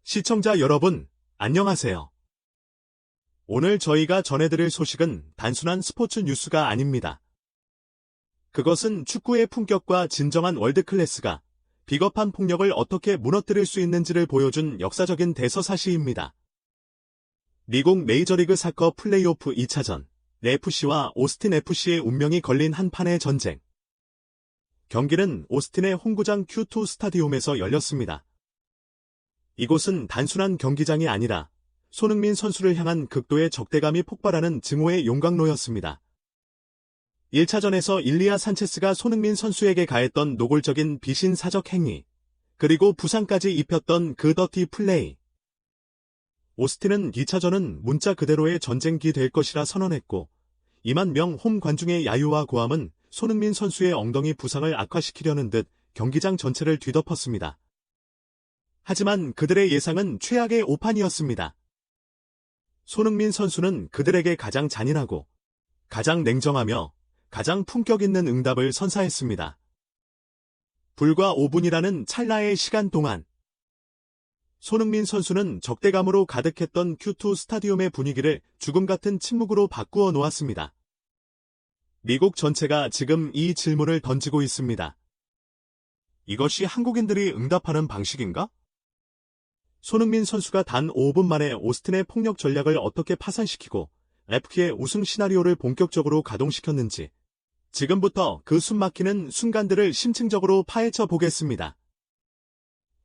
시청자 여러분, 안녕하세요. 오늘 저희가 전해드릴 소식은 단순한 스포츠 뉴스가 아닙니다. 그것은 축구의 품격과 진정한 월드클래스가 비겁한 폭력을 어떻게 무너뜨릴 수 있는지를 보여준 역사적인 대서사시입니다. 미국 메이저리그 사커 플레이오프 2차전, FC와 오스틴 FC의 운명이 걸린 한 판의 전쟁. 경기는 오스틴의 홈구장 Q2 스타디움에서 열렸습니다. 이곳은 단순한 경기장이 아니라 손흥민 선수를 향한 극도의 적대감이 폭발하는 증오의 용광로였습니다. 1차전에서 일리아 산체스가 손흥민 선수에게 가했던 노골적인 비신사적 행위, 그리고 부상까지 입혔던 그 더티 플레이. 오스틴은 2차전은 문자 그대로의 전쟁기 될 것이라 선언했고, 2만 명 홈 관중의 야유와 고함은 손흥민 선수의 엉덩이 부상을 악화시키려는 듯 경기장 전체를 뒤덮었습니다. 하지만 그들의 예상은 최악의 오판이었습니다. 손흥민 선수는 그들에게 가장 잔인하고 가장 냉정하며 가장 품격 있는 응답을 선사했습니다. 불과 5분이라는 찰나의 시간 동안 손흥민 선수는 적대감으로 가득했던 Q2 스타디움의 분위기를 죽음 같은 침묵으로 바꾸어 놓았습니다. 미국 전체가 지금 이 질문을 던지고 있습니다. 이것이 한국인들이 응답하는 방식인가? 손흥민 선수가 단 5분 만에 오스틴의 폭력 전략을 어떻게 파산시키고 FK의 우승 시나리오를 본격적으로 가동시켰는지 지금부터 그 숨막히는 순간들을 심층적으로 파헤쳐 보겠습니다.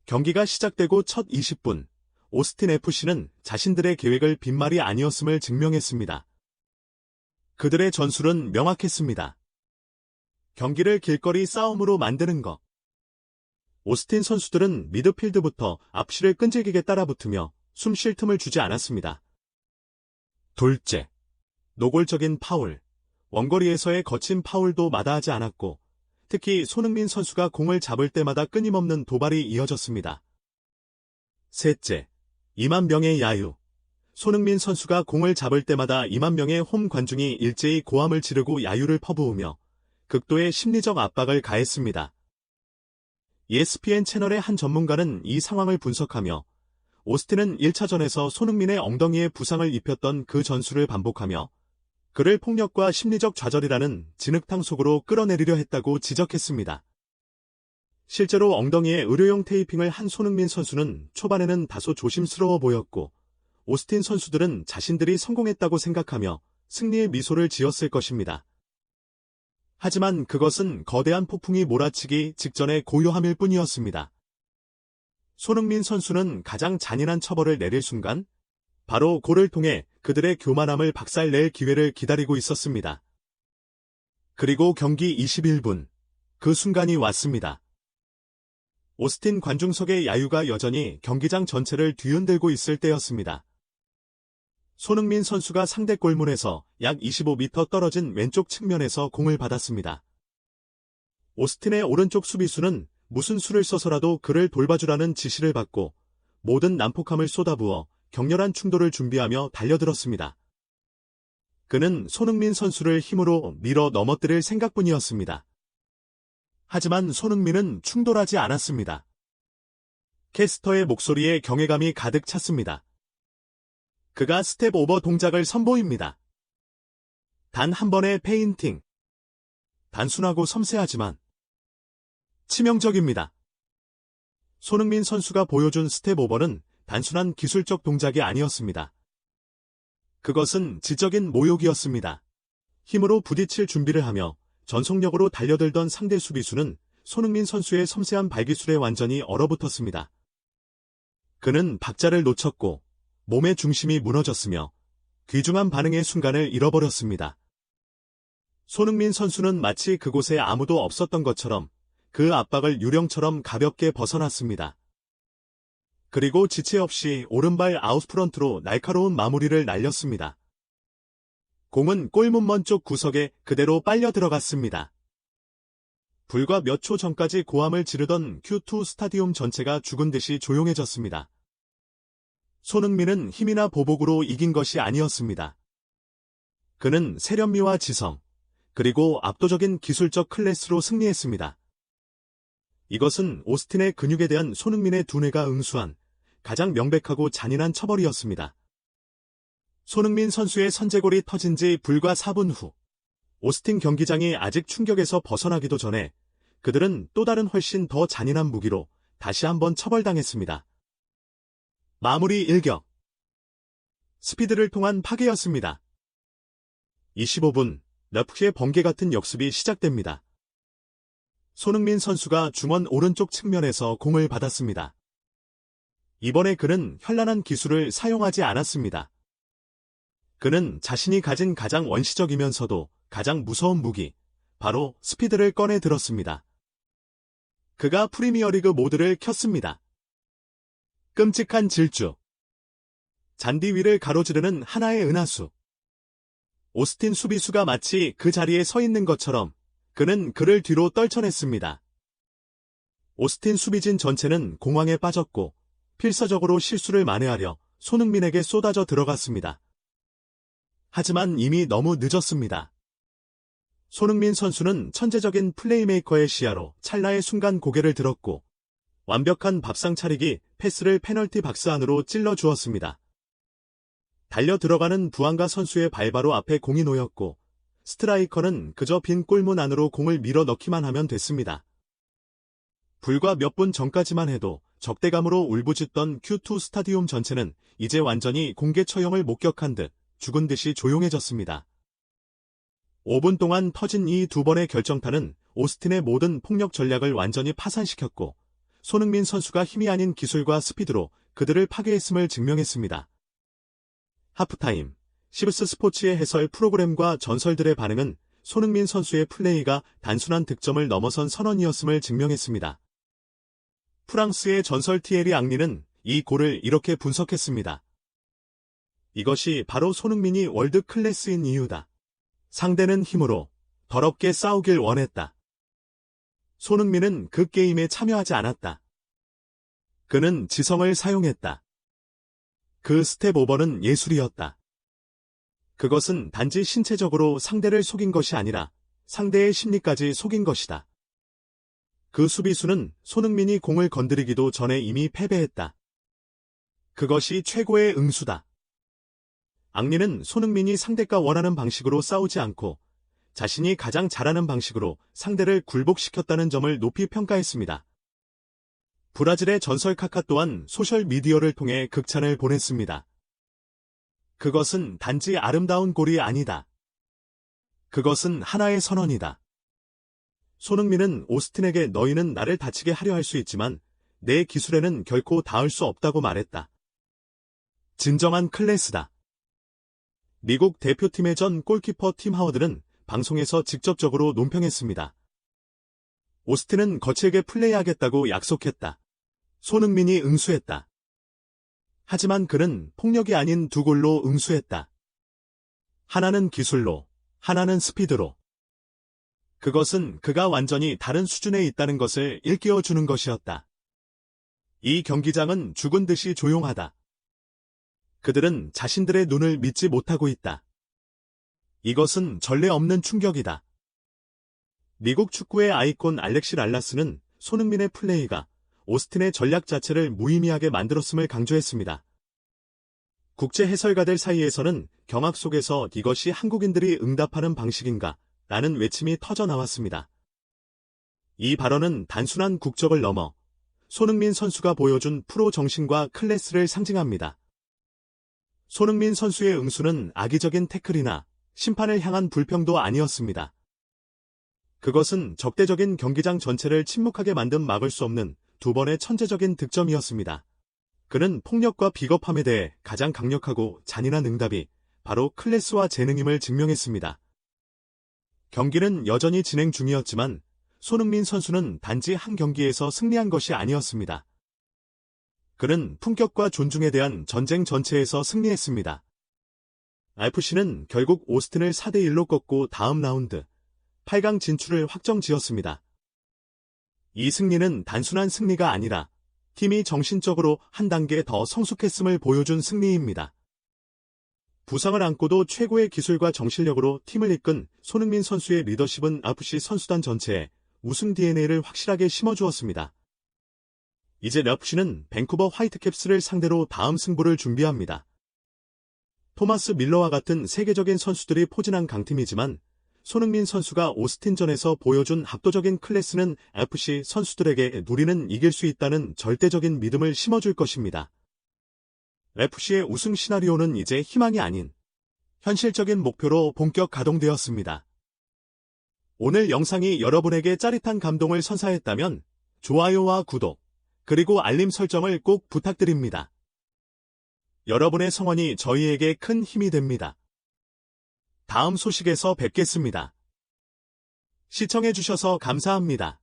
경기가 시작되고 첫 20분, 오스틴 FC는 자신들의 계획을 빈말이 아니었음을 증명했습니다. 그들의 전술은 명확했습니다. 경기를 길거리 싸움으로 만드는 것. 오스틴 선수들은 미드필드부터 앞실을 끈질기게 따라붙으며 숨 쉴 틈을 주지 않았습니다. 둘째, 노골적인 파울, 원거리에서의 거친 파울도 마다하지 않았고, 특히 손흥민 선수가 공을 잡을 때마다 끊임없는 도발이 이어졌습니다. 셋째, 2만 명의 야유. 손흥민 선수가 공을 잡을 때마다 2만 명의 홈 관중이 일제히 고함을 지르고 야유를 퍼부으며 극도의 심리적 압박을 가했습니다. ESPN 채널의 한 전문가는 이 상황을 분석하며 오스틴은 1차전에서 손흥민의 엉덩이에 부상을 입혔던 그 전술을 반복하며 그를 폭력과 심리적 좌절이라는 진흙탕 속으로 끌어내리려 했다고 지적했습니다. 실제로 엉덩이에 의료용 테이핑을 한 손흥민 선수는 초반에는 다소 조심스러워 보였고 오스틴 선수들은 자신들이 성공했다고 생각하며 승리의 미소를 지었을 것입니다. 하지만 그것은 거대한 폭풍이 몰아치기 직전의 고요함일 뿐이었습니다. 손흥민 선수는 가장 잔인한 처벌을 내릴 순간 바로 골을 통해 그들의 교만함을 박살낼 기회를 기다리고 있었습니다. 그리고 경기 21분, 그 순간이 왔습니다. 오스틴 관중석의 야유가 여전히 경기장 전체를 뒤흔들고 있을 때였습니다. 손흥민 선수가 상대 골문에서 약 25m 떨어진 왼쪽 측면에서 공을 받았습니다. 오스틴의 오른쪽 수비수는 무슨 수를 써서라도 그를 돌봐주라는 지시를 받고 모든 난폭함을 쏟아부어 격렬한 충돌을 준비하며 달려들었습니다. 그는 손흥민 선수를 힘으로 밀어 넘어뜨릴 생각뿐이었습니다. 하지만 손흥민은 충돌하지 않았습니다. 캐스터의 목소리에 경외감이 가득 찼습니다. 그가 스텝 오버 동작을 선보입니다. 단 한 번의 페인팅. 단순하고 섬세하지만 치명적입니다. 손흥민 선수가 보여준 스텝 오버는 단순한 기술적 동작이 아니었습니다. 그것은 지적인 모욕이었습니다. 힘으로 부딪힐 준비를 하며 전속력으로 달려들던 상대 수비수는 손흥민 선수의 섬세한 발기술에 완전히 얼어붙었습니다. 그는 박자를 놓쳤고 몸의 중심이 무너졌으며 귀중한 반응의 순간을 잃어버렸습니다. 손흥민 선수는 마치 그곳에 아무도 없었던 것처럼 그 압박을 유령처럼 가볍게 벗어났습니다. 그리고 지체 없이 오른발 아웃프런트로 날카로운 마무리를 날렸습니다. 공은 골문먼 쪽 구석에 그대로 빨려 들어갔습니다. 불과 몇 초 전까지 고함을 지르던 Q2 스타디움 전체가 죽은 듯이 조용해졌습니다. 손흥민은 힘이나 보복으로 이긴 것이 아니었습니다. 그는 세련미와 지성, 그리고 압도적인 기술적 클래스로 승리했습니다. 이것은 오스틴의 근육에 대한 손흥민의 두뇌가 응수한 가장 명백하고 잔인한 처벌이었습니다. 손흥민 선수의 선제골이 터진 지 불과 4분 후, 오스틴 경기장이 아직 충격에서 벗어나기도 전에 그들은 또 다른 훨씬 더 잔인한 무기로 다시 한번 처벌당했습니다. 마무리 일격. 스피드를 통한 파괴였습니다. 25분, 러프의 번개 같은 역습이 시작됩니다. 손흥민 선수가 중원 오른쪽 측면에서 공을 받았습니다. 이번에 그는 현란한 기술을 사용하지 않았습니다. 그는 자신이 가진 가장 원시적이면서도 가장 무서운 무기, 바로 스피드를 꺼내 들었습니다. 그가 프리미어리그 모드를 켰습니다. 끔찍한 질주. 잔디 위를 가로지르는 하나의 은하수. 오스틴 수비수가 마치 그 자리에 서 있는 것처럼 그는 그를 뒤로 떨쳐냈습니다. 오스틴 수비진 전체는 공황에 빠졌고 필사적으로 실수를 만회하려 손흥민에게 쏟아져 들어갔습니다. 하지만 이미 너무 늦었습니다. 손흥민 선수는 천재적인 플레이메이커의 시야로 찰나의 순간 고개를 들었고 완벽한 밥상 차리기 패스를 페널티 박스 안으로 찔러 주었습니다. 달려 들어가는 부안가 선수의 발바로 앞에 공이 놓였고 스트라이커는 그저 빈 골문 안으로 공을 밀어 넣기만 하면 됐습니다. 불과 몇 분 전까지만 해도 적대감으로 울부짖던 Q2 스타디움 전체는 이제 완전히 공개 처형을 목격한 듯 죽은 듯이 조용해졌습니다. 5분 동안 터진 이 두 번의 결정타는 오스틴의 모든 폭력 전략을 완전히 파산시켰고 손흥민 선수가 힘이 아닌 기술과 스피드로 그들을 파괴했음을 증명했습니다. 하프타임, 시브스 스포츠의 해설 프로그램과 전설들의 반응은 손흥민 선수의 플레이가 단순한 득점을 넘어선 선언이었음을 증명했습니다. 프랑스의 전설 티에리 앙리는 이 골을 이렇게 분석했습니다. 이것이 바로 손흥민이 월드 클래스인 이유다. 상대는 힘으로 더럽게 싸우길 원했다. 손흥민은 그 게임에 참여하지 않았다. 그는 지성을 사용했다. 그 스텝 오버는 예술이었다. 그것은 단지 신체적으로 상대를 속인 것이 아니라 상대의 심리까지 속인 것이다. 그 수비수는 손흥민이 공을 건드리기도 전에 이미 패배했다. 그것이 최고의 응수다. 앙리는 손흥민이 상대가 원하는 방식으로 싸우지 않고 자신이 가장 잘하는 방식으로 상대를 굴복시켰다는 점을 높이 평가했습니다. 브라질의 전설 카카 또한 소셜미디어를 통해 극찬을 보냈습니다. 그것은 단지 아름다운 골이 아니다. 그것은 하나의 선언이다. 손흥민은 오스틴에게 너희는 나를 다치게 하려 할 수 있지만 내 기술에는 결코 닿을 수 없다고 말했다. 진정한 클래스다. 미국 대표팀의 전 골키퍼 팀 하워드는 방송에서 직접적으로 논평했습니다. 오스틴은 거칠게 플레이하겠다고 약속했다. 손흥민이 응수했다. 하지만 그는 폭력이 아닌 두 골로 응수했다. 하나는 기술로, 하나는 스피드로. 그것은 그가 완전히 다른 수준에 있다는 것을 일깨워주는 것이었다. 이 경기장은 죽은 듯이 조용하다. 그들은 자신들의 눈을 믿지 못하고 있다. 이것은 전례 없는 충격이다. 미국 축구의 아이콘 알렉시 랄라스는 손흥민의 플레이가 오스틴의 전략 자체를 무의미하게 만들었음을 강조했습니다. 국제 해설가들 사이에서는 경악 속에서 이것이 한국인들이 응답하는 방식인가? 라는 외침이 터져 나왔습니다. 이 발언은 단순한 국적을 넘어 손흥민 선수가 보여준 프로 정신과 클래스를 상징합니다. 손흥민 선수의 응수는 악의적인 태클이나 심판을 향한 불평도 아니었습니다. 그것은 적대적인 경기장 전체를 침묵하게 만든 막을 수 없는 두 번의 천재적인 득점이었습니다. 그는 폭력과 비겁함에 대해 가장 강력하고 잔인한 응답이 바로 클래스와 재능임을 증명했습니다. 경기는 여전히 진행 중이었지만 손흥민 선수는 단지 한 경기에서 승리한 것이 아니었습니다. 그는 품격과 존중에 대한 전쟁 전체에서 승리했습니다. FC는 결국 오스틴을 4대1로 꺾고 다음 라운드 8강 진출을 확정지었습니다. 이 승리는 단순한 승리가 아니라 팀이 정신적으로 한 단계 더 성숙했음을 보여준 승리입니다. 부상을 안고도 최고의 기술과 정신력으로 팀을 이끈 손흥민 선수의 리더십은 FC 선수단 전체에 우승 DNA를 확실하게 심어주었습니다. 이제 럽시는 밴쿠버 화이트캡스를 상대로 다음 승부를 준비합니다. 토마스 밀러와 같은 세계적인 선수들이 포진한 강팀이지만 손흥민 선수가 오스틴전에서 보여준 압도적인 클래스는 FC 선수들에게 우리는 이길 수 있다는 절대적인 믿음을 심어줄 것입니다. FC의 우승 시나리오는 이제 희망이 아닌 현실적인 목표로 본격 가동되었습니다. 오늘 영상이 여러분에게 짜릿한 감동을 선사했다면 좋아요와 구독, 그리고 알림 설정을 꼭 부탁드립니다. 여러분의 성원이 저희에게 큰 힘이 됩니다. 다음 소식에서 뵙겠습니다. 시청해주셔서 감사합니다.